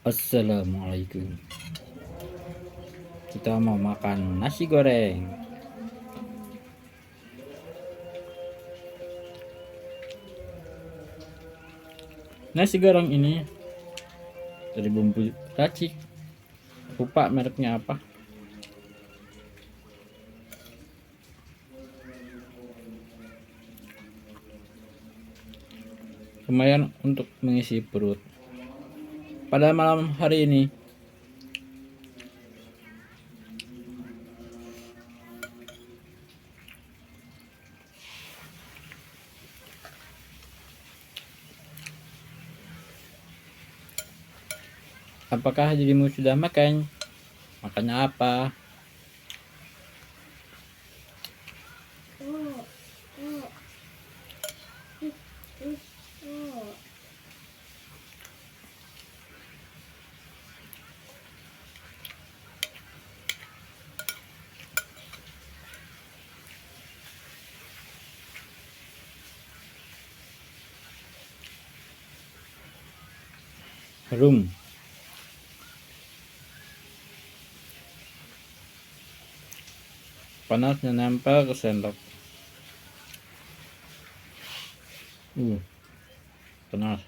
Assalamualaikum. Kita mau makan nasi goreng. Nasi goreng ini dari bumbu racik. Lupa mereknya apa. Lumayan untuk mengisi perut. Pada malam hari ini apakah dirimu sudah makan? Makannya apa? Harum. Panasnya nempel ke sendok. Panas.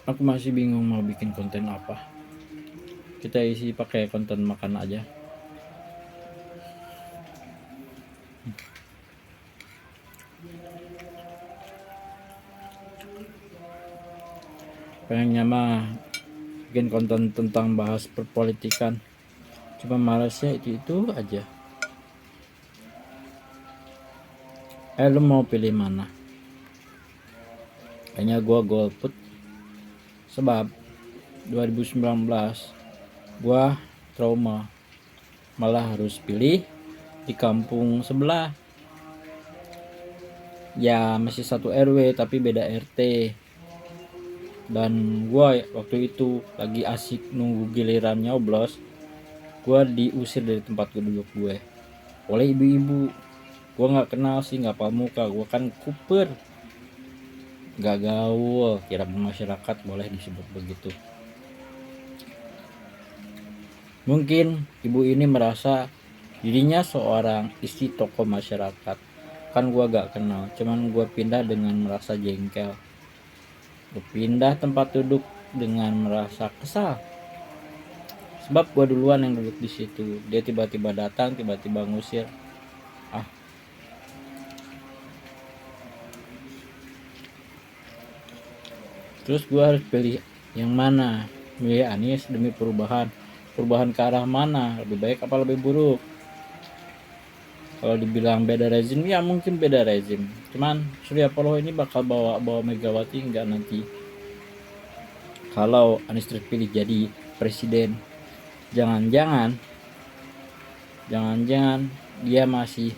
Aku masih bingung mau bikin konten apa. Kita isi pakai konten makan aja. Pengennya mah bikin konten tentang bahas perpolitikan. Cuma malesnya itu aja. Lu mau pilih mana? Kayaknya gua golput. Sebab 2019 gua trauma, malah harus pilih di kampung sebelah. Ya masih satu RW tapi beda RT. Dan gua waktu itu lagi asik nunggu giliran nyoblos. Gua diusir dari tempat duduk gue oleh ibu-ibu. Gua nggak kenal sih, nggak paham muka. Gua kan kuper, nggak gaul, kira masyarakat boleh disebut begitu. Mungkin ibu ini merasa dirinya seorang istri tokoh masyarakat. Kan gua gak kenal, cuman gua pindah dengan merasa jengkel. Gua pindah tempat duduk dengan merasa kesal. Sebab gua duluan yang duduk di situ. Dia tiba-tiba datang, tiba-tiba ngusir. Terus gua harus pilih yang mana? Milih Anies demi perubahan. Perubahan ke arah mana? Lebih baik apa lebih buruk? Kalau dibilang beda rezim, ya mungkin beda rezim. Cuman Surya Paloh ini bakal bawa Megawati enggak nanti? Kalau Anies terpilih jadi presiden, jangan-jangan dia masih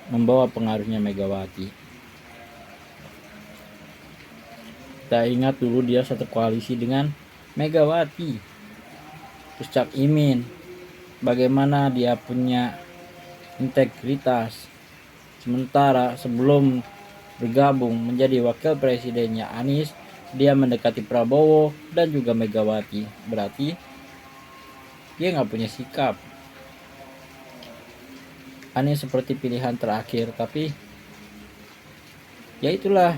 membawa pengaruhnya Megawati. Kita ingat dulu dia satu koalisi dengan Megawati. Terus Cak Imin, bagaimana dia punya integritas. Sementara sebelum bergabung menjadi wakil presidennya Anies, dia mendekati Prabowo dan juga Megawati. Berarti dia nggak punya sikap. Anies seperti pilihan terakhir, tapi ya itulah,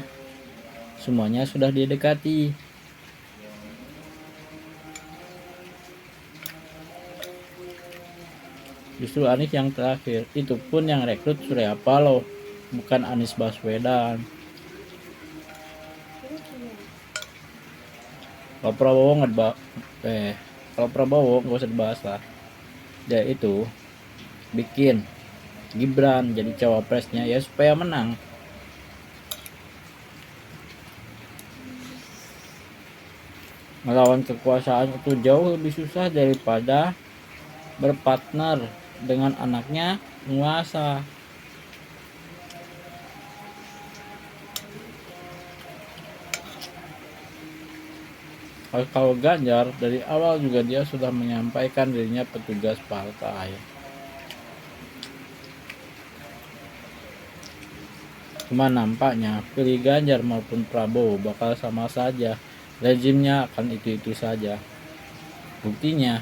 semuanya sudah didekati. Justru Anies yang terakhir, itu pun yang rekrut Surya Paloh, bukan Anies Baswedan. Pak Prabowo Kalau Prabowo nggak usah dibahas lah, dia itu bikin Gibran jadi cawapresnya ya supaya menang. Melawan kekuasaan itu jauh lebih susah daripada berpartner dengan anaknya penguasa. Kalau Ganjar dari awal juga dia sudah menyampaikan dirinya petugas partai. Cuma nampaknya pilih Ganjar maupun Prabowo bakal sama saja, rezimnya akan itu-itu saja. Buktinya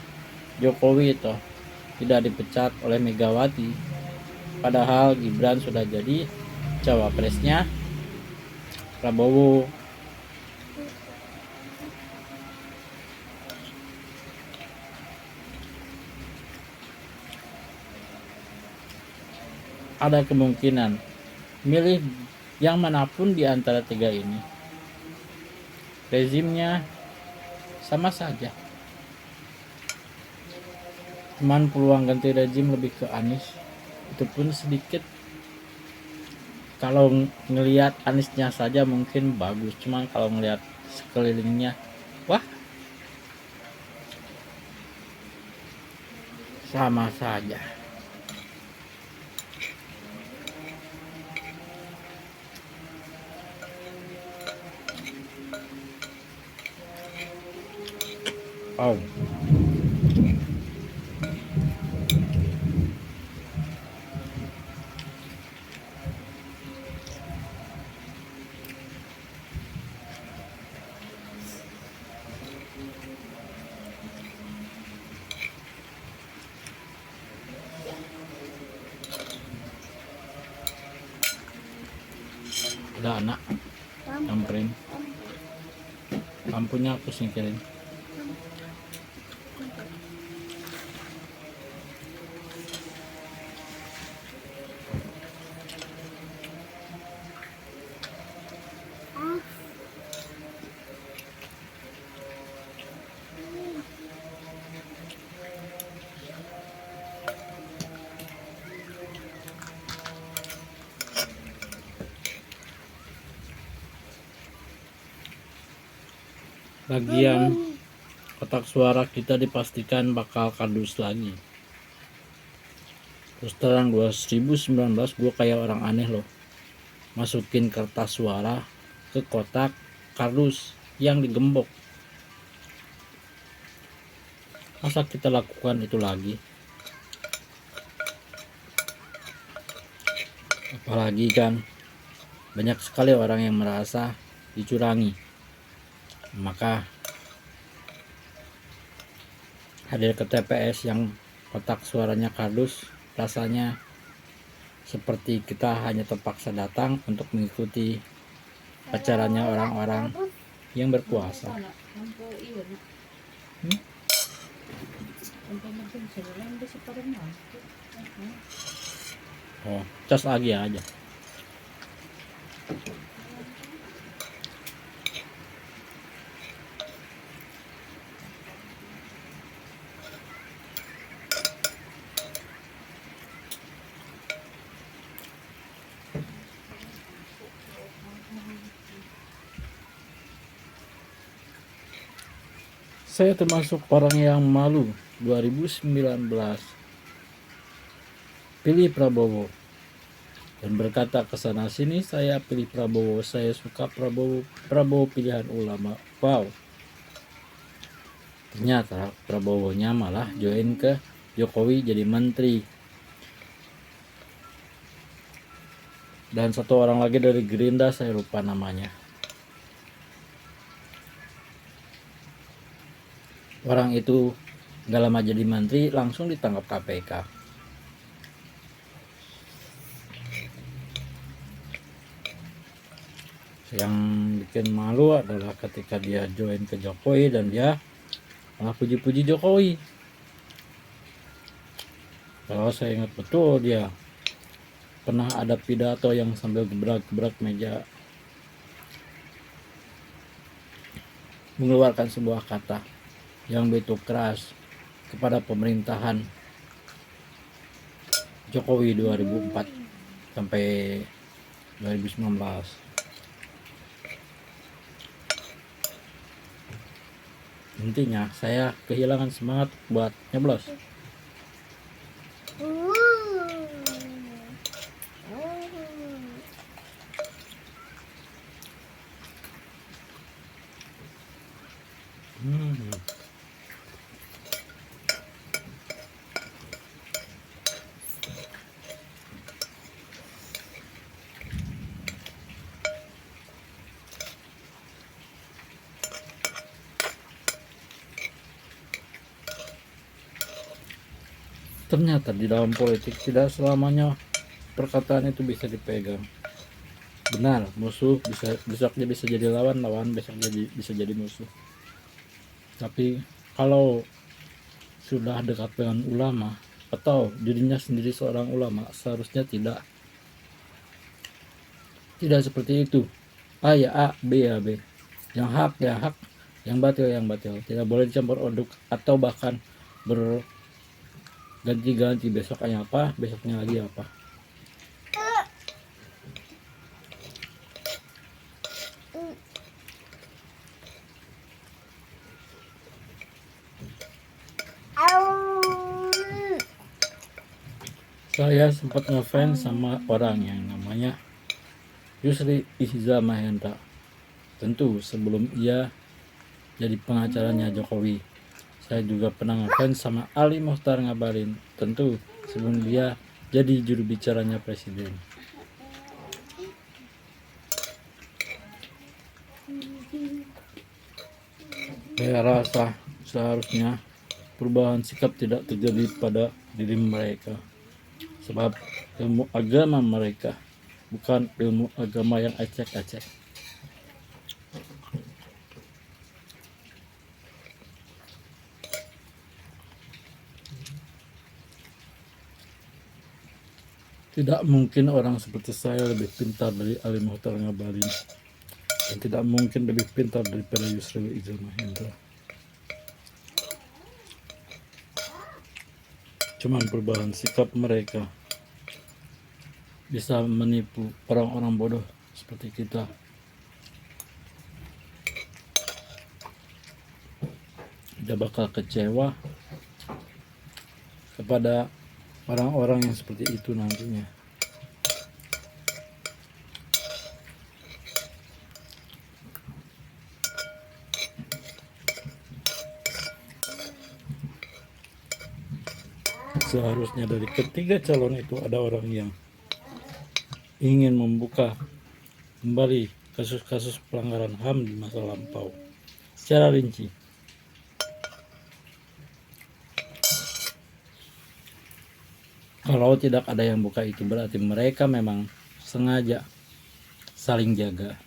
Jokowi itu tidak dipecat oleh Megawati, padahal Gibran sudah jadi cawapresnya Prabowo. Ada kemungkinan milih yang manapun di antara tiga ini, rezimnya sama saja. Cuman peluang ganti rezim lebih ke Anies, itu pun sedikit. Kalau ngelihat Aniesnya saja mungkin bagus, cuman kalau ngelihat sekelilingnya, wah, sama saja. Oh, udah anak nyamperin, lampunya aku singkirin. Bagian kotak suara kita dipastikan bakal kardus lagi. Terus terang 2019 gue kayak orang aneh loh, masukin kertas suara ke kotak kardus yang digembok. Masa kita lakukan itu lagi? Apalagi kan banyak sekali orang yang merasa dicurangi. Maka hadir ke TPS yang kotak suaranya kardus, rasanya seperti kita hanya terpaksa datang untuk mengikuti acaranya orang-orang yang berkuasa. Oh, cas lagi aja. Saya termasuk orang yang malu 2019 pilih Prabowo dan berkata kesana sini saya pilih Prabowo, saya suka Prabowo, Prabowo pilihan ulama. Wow, ternyata Prabowo-nya malah join ke Jokowi jadi menteri. Dan satu orang lagi dari Gerindra, saya lupa namanya. Orang itu gak lama jadi menteri langsung ditangkap KPK. Yang bikin malu adalah ketika dia join ke Jokowi dan dia malah puji-puji Jokowi. Kalau saya ingat betul, dia pernah ada pidato yang sambil gebrak-gebrak meja mengeluarkan sebuah kata, yang begitu keras kepada pemerintahan Jokowi 2004 sampai 2019. Intinya saya kehilangan semangat buat nyoblos. Ternyata di dalam politik tidak selamanya perkataan itu bisa dipegang. Benar, musuh besoknya bisa jadi lawan, lawan besok bisa jadi musuh. Tapi kalau sudah dekat dengan ulama atau dirinya sendiri seorang ulama, seharusnya tidak seperti itu. A ya A, B ya B, yang hak ya hak, yang batil yang batil. Tidak boleh dicampur aduk atau bahkan berganti-ganti, besoknya apa, besoknya lagi apa. Saya sempat ngefans sama orang yang namanya Yusri Ihza Mahendra. Tentu sebelum ia jadi pengacaranya Jokowi. Saya juga pernah ngefans sama Ali Mokhtar Ngabalin. Tentu sebelum dia jadi juru bicaranya presiden. Saya rasa seharusnya perubahan sikap tidak terjadi pada diri mereka. Sebab ilmu agama mereka bukan ilmu agama yang acak-acak. Tidak mungkin orang seperti saya lebih pintar dari Ali Mokhtar Ngabalin, dan tidak mungkin lebih pintar daripada Yusril Iza Mahendra. Cuman perubahan sikap mereka bisa menipu orang-orang bodoh seperti kita. Tidak bakal kecewa kepada orang-orang yang seperti itu nantinya. Seharusnya dari ketiga calon itu ada orang yang ingin membuka kembali kasus-kasus pelanggaran HAM di masa lampau secara rinci. Kalau tidak ada yang buka itu berarti mereka memang sengaja saling jaga.